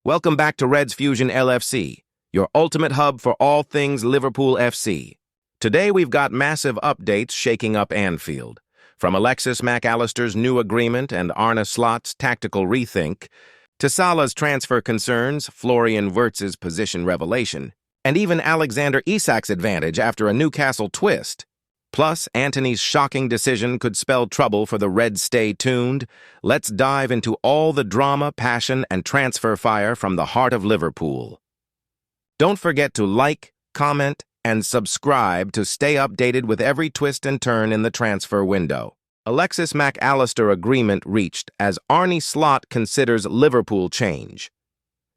Welcome back to Reds Fusion LFC, your ultimate hub for all things Liverpool FC. Today we've got massive updates shaking up Anfield. From Alexis Mac Allister's new agreement and Arne Slot's tactical rethink, to Salah's transfer concerns, Florian Wirtz's position revelation, and even Alexander Isak's advantage after a Newcastle twist. Plus, Antony's shocking decision could spell trouble for the Reds. Stay tuned. Let's dive into all the drama, passion, and transfer fire from the heart of Liverpool. Don't forget to like, comment, and subscribe to stay updated with every twist and turn in the transfer window. Alexis Mac Allister agreement reached as Arne Slot considers Liverpool change.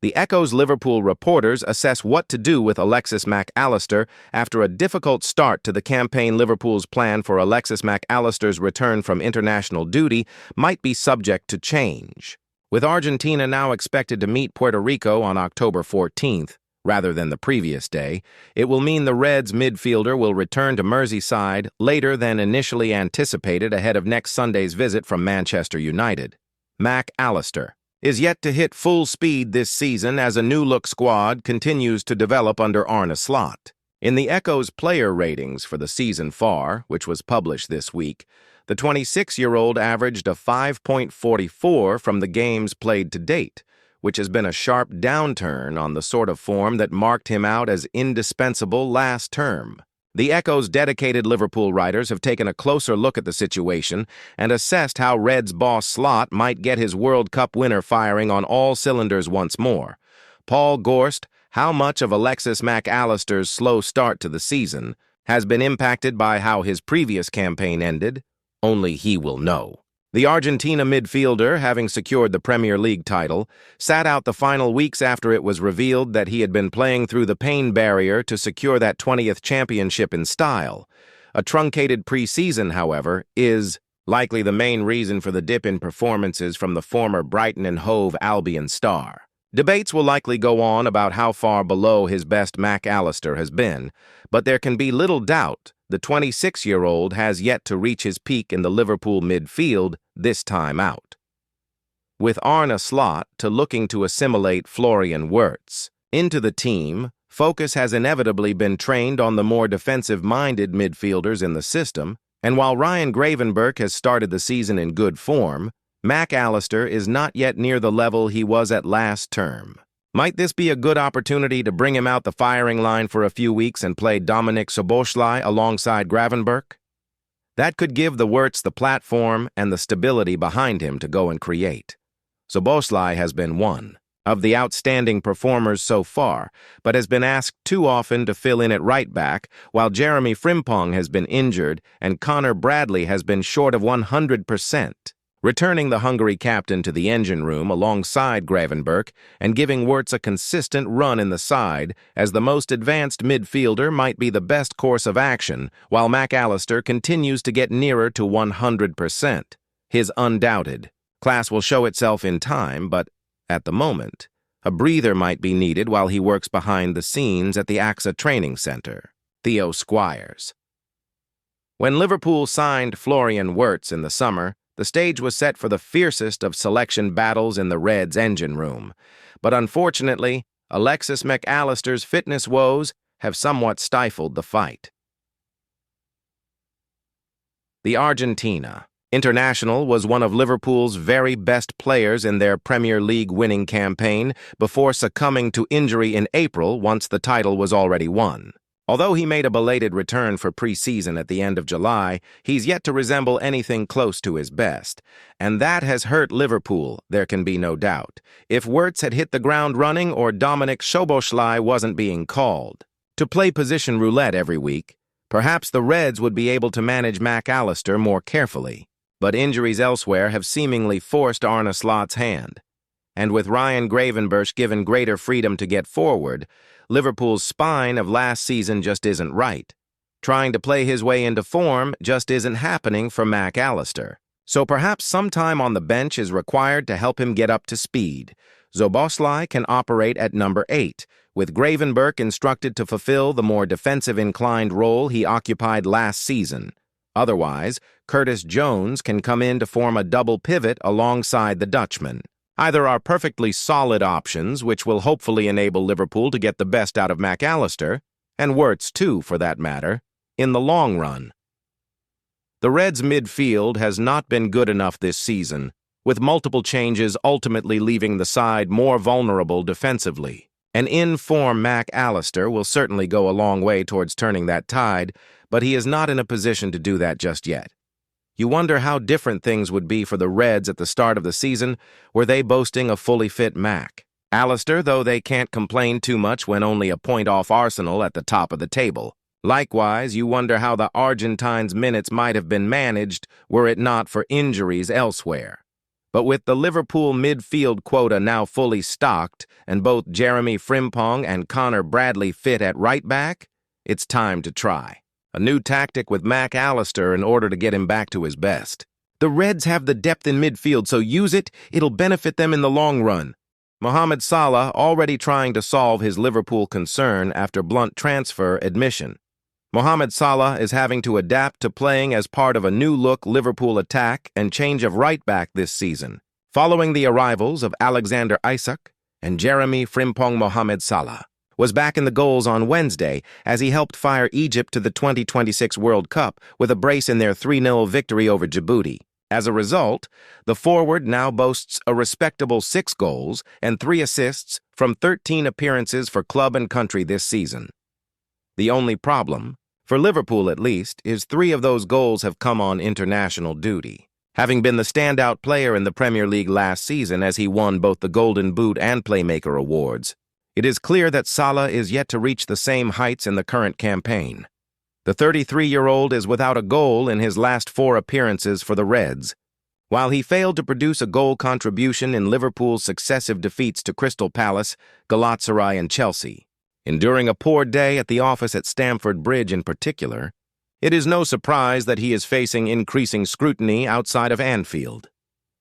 The Echo's Liverpool reporters assess what to do with Alexis Mac Allister after a difficult start to the campaign. Liverpool's plan for Alexis Mac Allister's return from international duty might be subject to change. With Argentina now expected to meet Puerto Rico on October 14th, rather than the previous day, it will mean the Reds midfielder will return to Merseyside later than initially anticipated ahead of next Sunday's visit from Manchester United. Mac Allister is yet to hit full speed this season as a new-look squad continues to develop under Arne Slot. In the Echo's player ratings for the season far, which was published this week, the 26-year-old averaged a 5.44 from the games played to date, which has been a sharp downturn on the sort of form that marked him out as indispensable last term. The Echo's dedicated Liverpool writers have taken a closer look at the situation and assessed how Reds boss Slot might get his World Cup winner firing on all cylinders once more. Paul Gorst, how much of Alexis Mac Allister's slow start to the season has been impacted by how his previous campaign ended? Only he will know. The Argentina midfielder, having secured the Premier League title, sat out the final weeks after it was revealed that he had been playing through the pain barrier to secure that 20th championship in style. A truncated preseason, however, is likely the main reason for the dip in performances from the former Brighton and Hove Albion star. Debates will likely go on about how far below his best Mac Allister has been, but there can be little doubt the 26-year-old has yet to reach his peak in the Liverpool midfield this time out. With Arne Slot looking to assimilate Florian Wirtz into the team, focus has inevitably been trained on the more defensive-minded midfielders in the system, and while Ryan Gravenberch has started the season in good form, Mac Allister is not yet near the level he was at last term. Might this be a good opportunity to bring him out the firing line for a few weeks and play Dominik Szoboszlai alongside Gravenberch? That could give the Wirtz the platform and the stability behind him to go and create. Szoboszlai has been one of the outstanding performers so far, but has been asked too often to fill in at right back, while Jeremy Frimpong has been injured and Connor Bradley has been short of 100%. Returning the Hungary captain to the engine room alongside Gravenberch and giving Wirtz a consistent run in the side as the most advanced midfielder might be the best course of action, while Mac Allister continues to get nearer to 100%. His undoubted class will show itself in time, but at the moment, a breather might be needed while he works behind the scenes at the AXA training center. Theo Squires. When Liverpool signed Florian Wirtz in the summer, the stage was set for the fiercest of selection battles in the Reds' engine room. But unfortunately, Alexis Mac Allister's fitness woes have somewhat stifled the fight. The Argentina international was one of Liverpool's very best players in their Premier League winning campaign before succumbing to injury in April once the title was already won. Although he made a belated return for pre-season at the end of July, he's yet to resemble anything close to his best. And that has hurt Liverpool, there can be no doubt, if Wirtz had hit the ground running or Dominik Szoboszlai wasn't being called. To play position roulette every week, perhaps the Reds would be able to manage Mac Allister more carefully. But injuries elsewhere have seemingly forced Arne Slot's hand. And with Ryan Gravenberch given greater freedom to get forward, Liverpool's spine of last season just isn't right. Trying to play his way into form just isn't happening for Mac Allister. So perhaps some time on the bench is required to help him get up to speed. Szoboszlai can operate at number 8, with Gravenberch instructed to fulfill the more defensive-inclined role he occupied last season. Otherwise, Curtis Jones can come in to form a double pivot alongside the Dutchman. Either are perfectly solid options, which will hopefully enable Liverpool to get the best out of Mac Allister, and Wirtz too, for that matter, in the long run. The Reds' midfield has not been good enough this season, with multiple changes ultimately leaving the side more vulnerable defensively. An in-form Mac Allister will certainly go a long way towards turning that tide, but he is not in a position to do that just yet. You wonder how different things would be for the Reds at the start of the season, were they boasting a fully fit Mac Allister, though they can't complain too much when only a point off Arsenal at the top of the table. Likewise, you wonder how the Argentine's minutes might have been managed were it not for injuries elsewhere. But with the Liverpool midfield quota now fully stocked and both Jeremy Frimpong and Connor Bradley fit at right back, it's time to try a new tactic with Mac Allister in order to get him back to his best. The Reds have the depth in midfield, so use it. It'll benefit them in the long run. Mohamed Salah already trying to solve his Liverpool concern after blunt transfer admission. Mohamed Salah is having to adapt to playing as part of a new-look Liverpool attack and change of right-back this season, following the arrivals of Alexander Isak and Jeremy Frimpong. Mohamed Salah was back in the goals on Wednesday as he helped fire Egypt to the 2026 World Cup with a brace in their 3-0 victory over Djibouti. As a result, the forward now boasts a respectable 6 goals and 3 assists from 13 appearances for club and country this season. The only problem, for Liverpool at least, is 3 of those goals have come on international duty. Having been the standout player in the Premier League last season as he won both the Golden Boot and Playmaker awards, it is clear that Salah is yet to reach the same heights in the current campaign. The 33-year-old is without a goal in his last 4 appearances for the Reds, while he failed to produce a goal contribution in Liverpool's successive defeats to Crystal Palace, Galatasaray, and Chelsea. Enduring a poor day at the office at Stamford Bridge in particular, it is no surprise that he is facing increasing scrutiny outside of Anfield.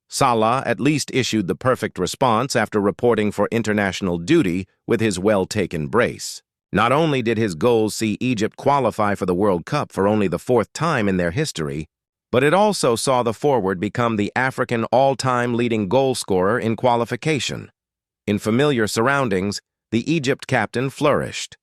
Salah at least issued the perfect response after reporting for international duty with his well-taken brace. Not only did his goals see Egypt qualify for the World Cup for only the 4th time in their history, but it also saw the forward become the African all-time leading goal scorer in qualification. In familiar surroundings, the Egypt captain flourished.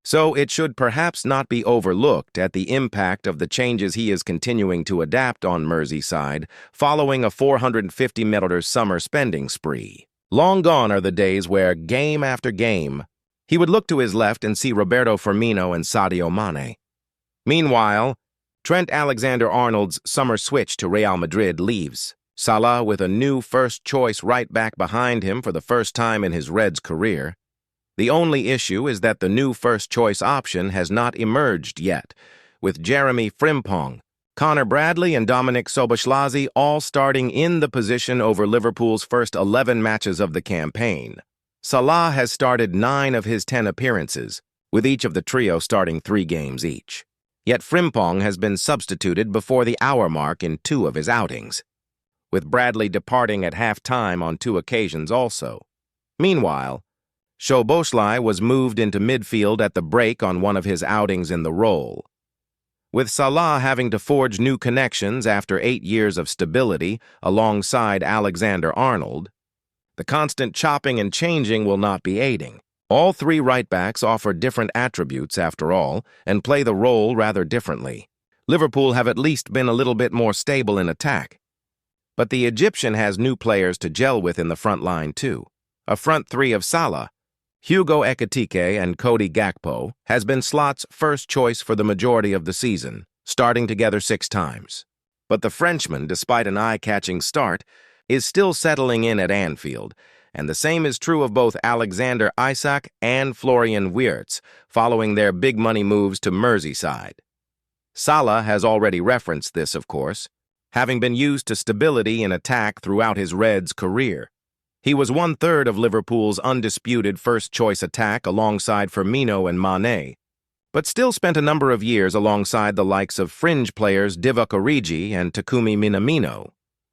So it should perhaps not be overlooked at the impact of the changes he is continuing to adapt on Merseyside following a 450-millimeter summer spending spree. Long gone are the days where, game after game, he would look to his left and see Roberto Firmino and Sadio Mane. Meanwhile, Trent Alexander-Arnold's summer switch to Real Madrid leaves Salah with a new first-choice right-back behind him for the first time in his Reds career. The only issue is that the new first-choice option has not emerged yet, with Jeremy Frimpong, Connor Bradley, and Dominik Szoboszlai all starting in the position over Liverpool's first 11 matches of the campaign. Salah has started 9 of his 10 appearances, with each of the trio starting 3 games each. Yet Frimpong has been substituted before the hour mark in 2 of his outings, with Bradley departing at half-time on 2 occasions also. Meanwhile, Szoboszlai was moved into midfield at the break on one of his outings in the role. With Salah having to forge new connections after 8 years of stability alongside Alexander-Arnold, the constant chopping and changing will not be aiding. All 3 right-backs offer different attributes, after all, and play the role rather differently. Liverpool have at least been a little bit more stable in attack. But the Egyptian has new players to gel with in the front line, too. A front 3 of Salah, Hugo Ekitike and Cody Gakpo, has been Slot's first choice for the majority of the season, starting together 6 times. But the Frenchman, despite an eye-catching start, is still settling in at Anfield, and the same is true of both Alexander Isak and Florian Wirtz, following their big-money moves to Merseyside. Salah has already referenced this, of course, having been used to stability in attack throughout his Reds career. He was 1/3 of Liverpool's undisputed first-choice attack alongside Firmino and Mane, but still spent a number of years alongside the likes of fringe players Divock Origi and Takumi Minamino.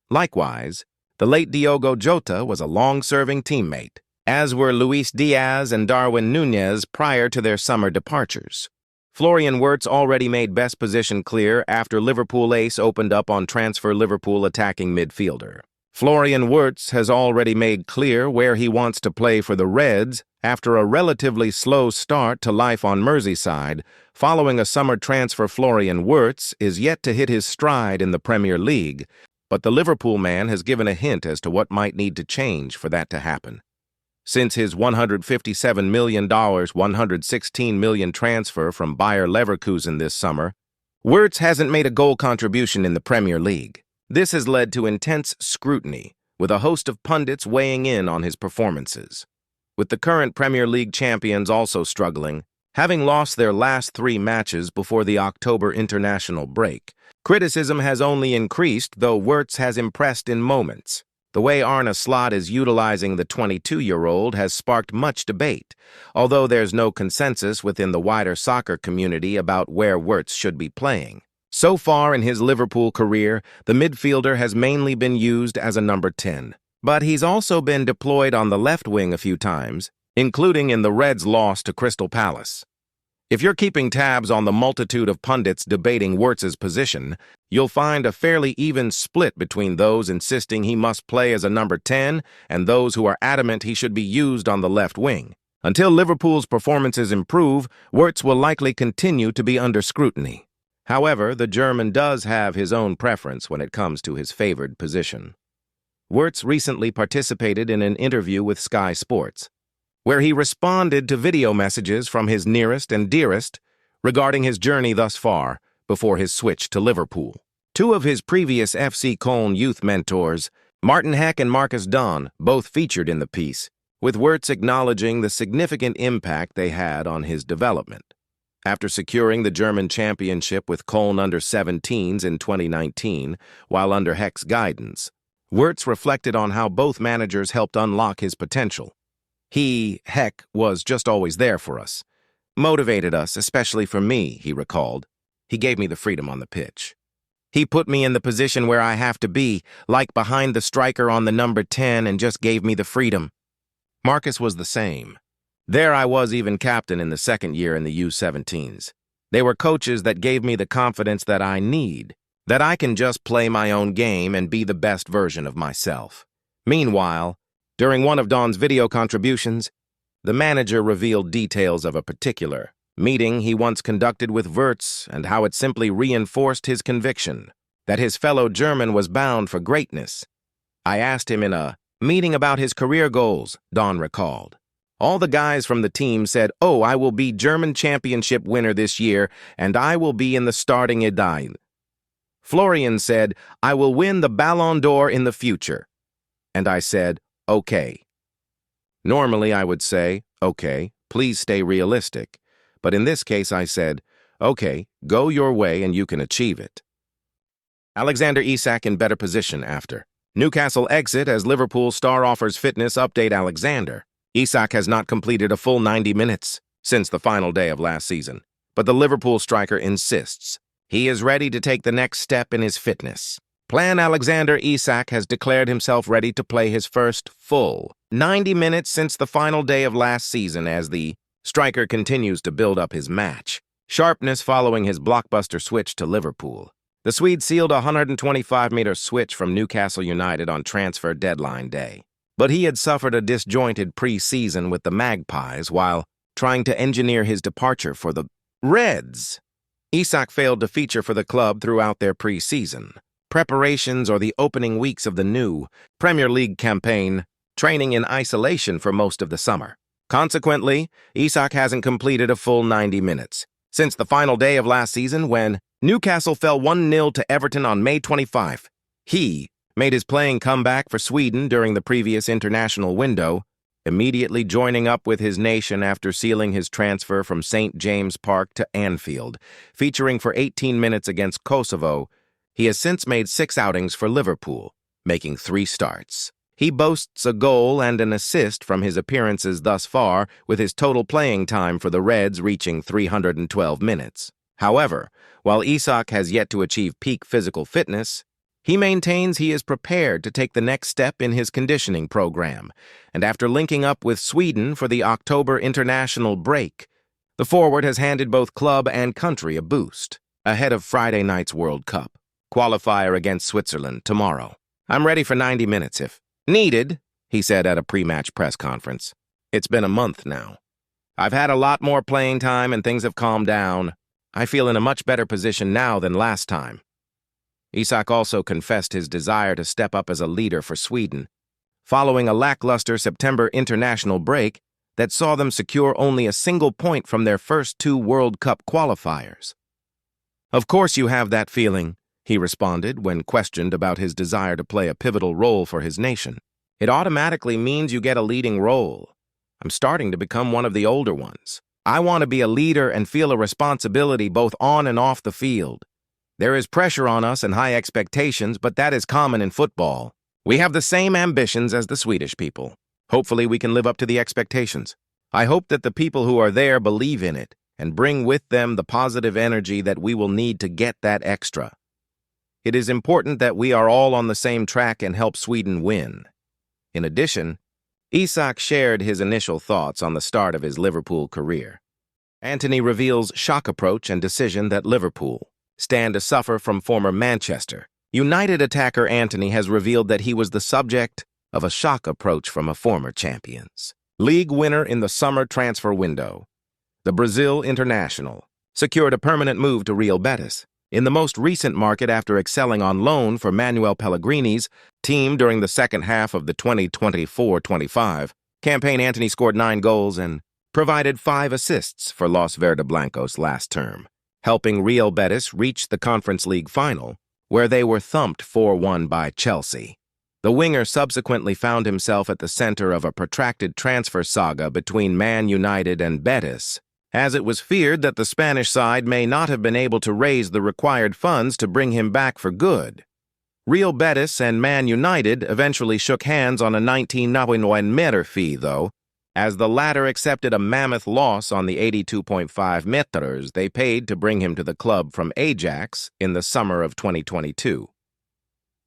Likewise, the late Diogo Jota was a long-serving teammate, as were Luis Diaz and Darwin Núñez prior to their summer departures. Florian Wirtz already made best position clear after Liverpool ace opened up on transfer Liverpool attacking midfielder. Florian Wirtz has already made clear where he wants to play for the Reds after a relatively slow start to life on Merseyside. Following a summer transfer, Florian Wirtz is yet to hit his stride in the Premier League, but the Liverpool man has given a hint as to what might need to change for that to happen. Since his $157 million, $116 million transfer from Bayer Leverkusen this summer, Wirtz hasn't made a goal contribution in the Premier League. This has led to intense scrutiny, with a host of pundits weighing in on his performances. With the current Premier League champions also struggling, having lost their last 3 matches before the October international break, criticism has only increased, though Wirtz has impressed in moments. The way Arne Slot is utilizing the 22-year-old has sparked much debate, although there's no consensus within the wider soccer community about where Wirtz should be playing. So far in his Liverpool career, the midfielder has mainly been used as a number 10, but he's also been deployed on the left wing a few times, including in the Reds' loss to Crystal Palace. If you're keeping tabs on the multitude of pundits debating Wirtz's position, you'll find a fairly even split between those insisting he must play as a number 10 and those who are adamant he should be used on the left wing. Until Liverpool's performances improve, Wirtz will likely continue to be under scrutiny. However, the German does have his own preference when it comes to his favored position. Wirtz recently participated in an interview with Sky Sports, where he responded to video messages from his nearest and dearest regarding his journey thus far before his switch to Liverpool. 2 of his previous FC Köln youth mentors, Martin Heck and Marcus Don, both featured in the piece, with Wirtz acknowledging the significant impact they had on his development. After securing the German championship with Köln under-17s in 2019, while under Heck's guidance, Wirtz reflected on how both managers helped unlock his potential. Heck, was just always there for us. Motivated us, especially for me, he recalled. He gave me the freedom on the pitch. He put me in the position where I have to be, like behind the striker on the number 10, and just gave me the freedom. Marcus was the same. There I was even captain in the second year in the U17s. They were coaches that gave me the confidence that I need, that I can just play my own game and be the best version of myself. Meanwhile, during one of Don's video contributions, the manager revealed details of a particular meeting he once conducted with Wirtz and how it simply reinforced his conviction that his fellow German was bound for greatness. I asked him in a meeting about his career goals, Don recalled. All the guys from the team said, "Oh, I will be German championship winner this year, and I will be in the starting 11." Florian said, "I will win the Ballon d'Or in the future." And I said, "Okay." Normally I would say, "Okay, please stay realistic." But in this case I said, "Okay, go your way and you can achieve it." Alexander Isak in better position after Newcastle exit as Liverpool star offers fitness update. Alexander Isak has not completed a full 90 minutes since the final day of last season, but the Liverpool striker insists he is ready to take the next step in his fitness plan. Alexander Isak has declared himself ready to play his first full 90 minutes since the final day of last season as the striker continues to build up his match sharpness following his blockbuster switch to Liverpool. The Swede sealed a 125-meter switch from Newcastle United on transfer deadline day, but he had suffered a disjointed pre-season with the Magpies while trying to engineer his departure for the Reds. Isak failed to feature for the club throughout their pre-season preparations or the opening weeks of the new Premier League campaign, training in isolation for most of the summer. Consequently, Isak hasn't completed a full 90 minutes since the final day of last season when Newcastle fell 1-0 to Everton on May 25. He made his playing comeback for Sweden during the previous international window, immediately joining up with his nation after sealing his transfer from St. James Park to Anfield. Featuring for 18 minutes against Kosovo, he has since made 6 outings for Liverpool, making 3 starts. He boasts a goal and an assist from his appearances thus far, with his total playing time for the Reds reaching 312 minutes. However, while Isak has yet to achieve peak physical fitness, he maintains he is prepared to take the next step in his conditioning program, and after linking up with Sweden for the October international break, the forward has handed both club and country a boost ahead of Friday night's World Cup qualifier against Switzerland tomorrow. I'm ready for 90 minutes if needed, he said at a pre-match press conference. It's been a month now. I've had a lot more playing time and things have calmed down. I feel in a much better position now than last time. Isak also confessed his desire to step up as a leader for Sweden, following a lackluster September international break that saw them secure only a single point from their first 2 World Cup qualifiers. Of course you have that feeling, he responded when questioned about his desire to play a pivotal role for his nation. It automatically means you get a leading role. I'm starting to become one of the older ones. I want to be a leader and feel a responsibility both on and off the field. There is pressure on us and high expectations, but that is common in football. We have the same ambitions as the Swedish people. Hopefully we can live up to the expectations. I hope that the people who are there believe in it and bring with them the positive energy that we will need to get that extra. It is important that we are all on the same track and help Sweden win. In addition, Isak shared his initial thoughts on the start of his Liverpool career. Antony reveals shock approach and decision that Liverpool stand to suffer from former Manchester United attacker Antony has revealed that he was the subject of a shock approach from a former Champions League winner in the summer transfer window. The Brazil international secured a permanent move to Real Betis in the most recent market after excelling on loan for Manuel Pellegrini's team during the second half of the 2024-25 campaign. Antony scored 9 goals and provided 5 assists for Los Verde Blancos last term, helping Real Betis reach the Conference League final, where they were thumped 4-1 by Chelsea. The winger subsequently found himself at the center of a protracted transfer saga between Man United and Betis, as it was feared that the Spanish side may not have been able to raise the required funds to bring him back for good. Real Betis and Man United eventually shook hands on a 19 million fee, though, as the latter accepted a mammoth loss on the 82.5 meters they paid to bring him to the club from Ajax in the summer of 2022.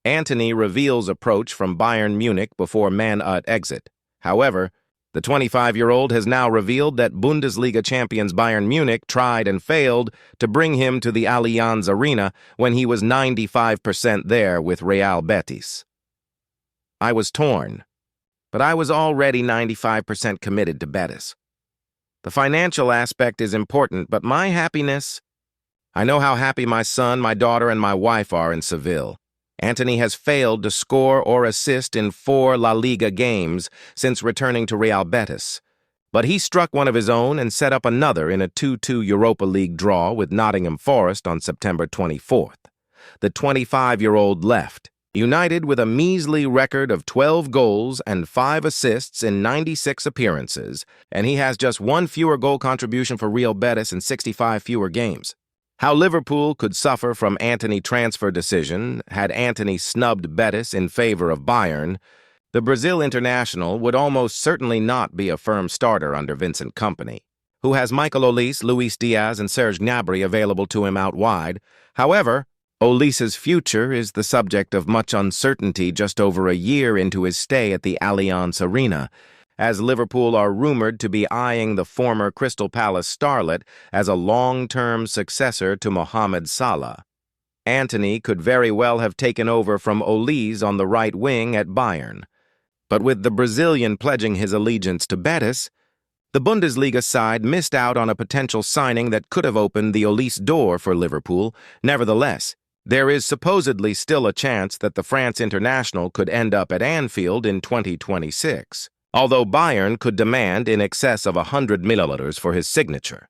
Antony reveals approach from Bayern Munich before Man Ut exit. However, the 25-year-old has now revealed that Bundesliga champions Bayern Munich tried and failed to bring him to the Allianz Arena when he was 95% there with Real Betis. I was torn, but I was already 95% committed to Betis. The financial aspect is important, but my happiness... I know how happy my son, my daughter, and my wife are in Seville. Antony has failed to score or assist in 4 La Liga games since returning to Real Betis, but he struck one of his own and set up another in a 2-2 Europa League draw with Nottingham Forest on September 24th. The 25-year-old left United with a measly record of 12 goals and 5 assists in 96 appearances, and he has just 1 fewer goal contribution for Real Betis in 65 fewer games. How Liverpool could suffer from Antony transfer decision had Antony snubbed Betis in favor of Bayern, the Brazil international would almost certainly not be a firm starter under Vincent Kompany, who has Michael Olise, Luis Diaz, and Serge Gnabry available to him out wide. However, Olise's future is the subject of much uncertainty just over a year into his stay at the Allianz Arena, as Liverpool are rumored to be eyeing the former Crystal Palace starlet as a long-term successor to Mohamed Salah. Antony could very well have taken over from Olise on the right wing at Bayern. But with the Brazilian pledging his allegiance to Betis, the Bundesliga side missed out on a potential signing that could have opened the Olise door for Liverpool. Nevertheless, there is supposedly still a chance that the France international could end up at Anfield in 2026, although Bayern could demand in excess of 100 million for his signature.